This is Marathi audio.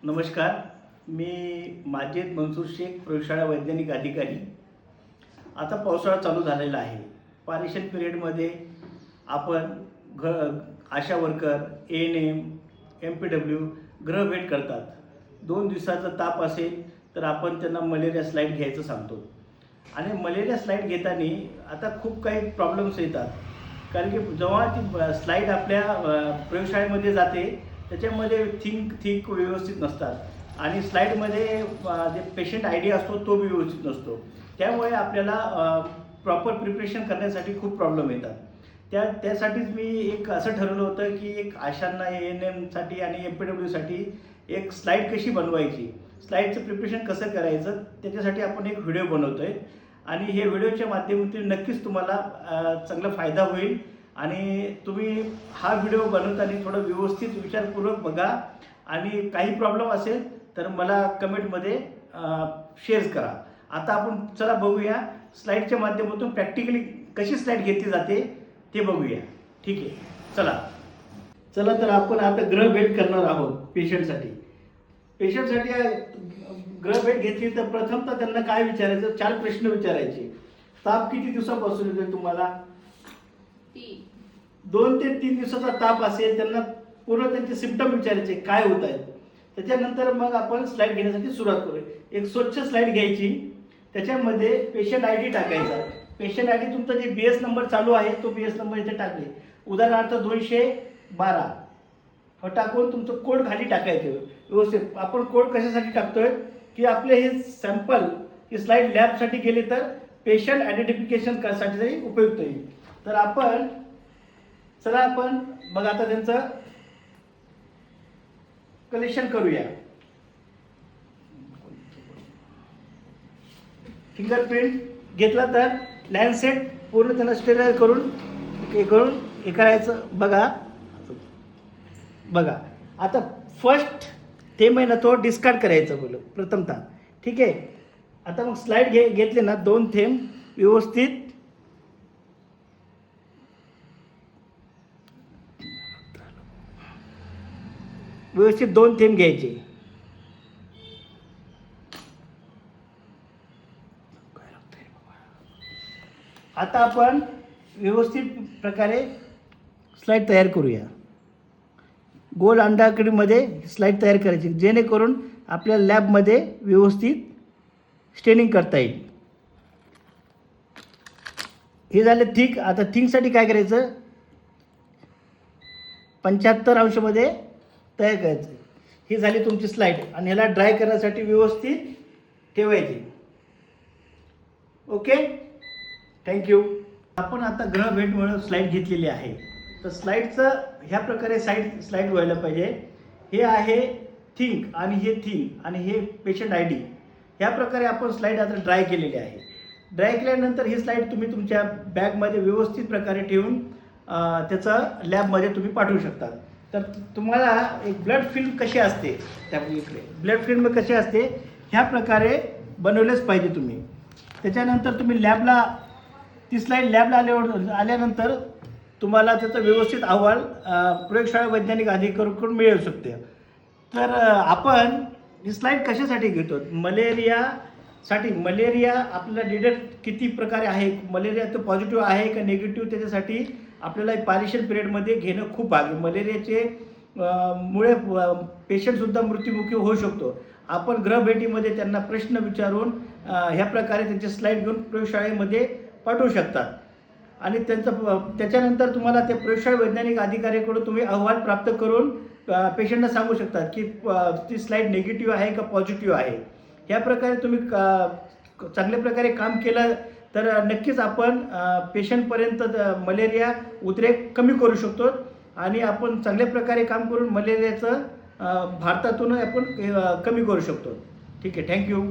नमस्कार. मी माजिद मनसूर शेख, प्रयोगशाळा वैज्ञानिक अधिकारी. आता पावसाळा चालू झालेला आहे. पारेषण पिरियडमध्ये आपण आशा वर्कर, ANM, MPW गृहभेट करतात. 2 दिवसाचा ताप असेल तर आपण त्यांना मलेरिया स्लाईड घ्यायचं सांगतो. आणि मलेरिया स्लाईड घेताना आता खूप काही प्रॉब्लेम्स येतात. कारण की जेव्हा ती स्लाईड आपल्या प्रयोगशाळेमध्ये जाते त्याच्यामध्ये थिंक व्यवस्थित नसतात आणि स्लाईडमध्ये जे पेशंट ID असतो तो बी व्यवस्थित नसतो. त्यामुळे आपल्याला प्रॉपर प्रिपरेशन करण्यासाठी खूप प्रॉब्लेम येतात. त्यासाठीच मी एक असं ठरवलं होतं की एक आशांना ANMसाठी आणि MPWसाठी एक स्लाईड कशी बनवायची, स्लाईडचं प्रिपरेशन कसं करायचं त्याच्यासाठी आपण एक व्हिडिओ बनवतो आहे. आणि हे व्हिडिओच्या माध्यमातून नक्कीच तुम्हाला चांगला फायदा होईल. आणि तुम्ही हा व्हिडिओ बनवताना थोडं व्यवस्थित विचारपूर्वक बघा आणि काही प्रॉब्लेम असेल तर मला कमेंटमध्ये शेअर करा. आता आपण चला बघूया स्लाईडच्या माध्यमातून प्रॅक्टिकली कशी स्लाईड घेतली जाते ते बघूया. ठीक आहे, चला तर आपण आता गृहभेट करणार आहोत पेशंटसाठी. गृहभेट घेतली तर प्रथमतः त्यांना काय विचारायचं, 4 प्रश्न विचारायचे. ताप किती दिवसापासून येतोय तुम्हाला? 2 ते 3 दिवसाचा ताप असेल त्यांना पूर्ण त्यांचे सिम्पटम विचारायचे, काय होत आहेत. त्याच्यानंतर मग आपण स्लाईड घेण्यासाठी सुरुवात करूया. एक स्वच्छ स्लाईड घ्यायची, त्याच्यामध्ये पेशंट ID टाकायचा. पेशंट ID तुमचा जे BS नंबर चालू आहे तो BS नंबर इथे टाकले. उदाहरणार्थ 212 हो टाकून तुमचं कोड खाली टाकायचं व्यवस्थित. आपण कोड कशासाठी टाकतोय की आपले हे सॅम्पल ही स्लाईड लॅबसाठी गेले तर पेशंट आयडेंटिफिकेशन करण्यासाठी उपयुक्त येईल. तर आपण बघा आता त्यांचं कलेक्शन करूया. फिंगरप्रिंट घेतला तर लॅन्सेट पूर्ण त्यांना स्टेराइज करून हे करायचं. बघा आता फर्स्ट थेंब आहे ना तो डिस्कार्ड करायचा बोल प्रथमतः. ठीक आहे. आता मग स्लाईड घेतले ना 2 थेंब व्यवस्थित व्यवस्थित 2 थेंब घ्यायचे. आता आपण व्यवस्थित प्रकारे स्लाईड तयार करूया. गोल अंडाकडीमध्ये स्लाईड तयार करायची जेणेकरून आपल्या लॅबमध्ये व्यवस्थित स्टेनिंग करता येईल. हे झाले थिक. आता थिंकसाठी काय करायचं, 75 अंशमध्ये तयार करायचं. ही झाली तुमची स्लाईड आणि ह्याला ड्राय करण्यासाठी व्यवस्थित ठेवायची. Okay, thank you. आपण आता गृहभेटमुळे स्लाईड घेतलेली आहे. तर स्लाईडचं ह्या प्रकारे स्लाईड व्हायला पाहिजे. हे आहे थिंक आणि हे थिंक आणि हे पेशंट ID. ह्या प्रकारे आपण स्लाईड आता ड्राय केलेली आहे. ड्राय केल्यानंतर ही स्लाईड तुम्ही तुमच्या बॅगमध्ये व्यवस्थित प्रकारे ठेवून त्याचं लॅबमध्ये तुम्ही पाठवू शकता. तर तुम्हाला एक ब्लड फिल्म कशी असते ब्लड फिल्म कशी असते ह्या प्रकारे बनवलेच पाहिजे तुम्ही. त्याच्यानंतर तुम्ही लॅबला ती स्लाईड लॅबला आल्यानंतर तुम्हाला त्याचा व्यवस्थित अहवाल प्रयोगशाळा वैज्ञानिक अधिकाऱ्याकडून मिळू शकते. तर आपण ही स्लाईड कशासाठी घेतो, मलेरियासाठी. मलेरिया आपल्याला डिटेक्ट किती प्रकारे आहे, मलेरिया तो पॉझिटिव्ह आहे का निगेटिव्ह, त्याच्यासाठी आपल्याला पारेषण पिरियडमध्ये घेणं खूप भाग. मलेरियाचे मुळे पेशंटसुद्धा मृत्युमुखी होऊ शकतो. आपण गृहभेटीमध्ये त्यांना प्रश्न विचारून ह्या प्रकारे त्यांचे स्लाईड घेऊन प्रयोगशाळेमध्ये पाठवू शकतात. आणि त्याच्यानंतर तुम्हाला ते प्रयोगशाळा वैज्ञानिक अधिकाऱ्याकडून तुम्ही अहवाल प्राप्त करून पेशंटला सांगू शकतात की ती स्लाईड निगेटिव्ह आहे का पॉझिटिव्ह आहे. ह्या प्रकारे तुम्ही चांगल्या प्रकारे काम केलं तर नक्कीच आपण पेशंटपर्यंत मलेरिया उद्रेक कमी करू शकतो. आणि आपण चांगल्या प्रकारे काम करून मलेरियाचं भारतातून आपण कमी करू शकतो. ठीक आहे, थँक्यू.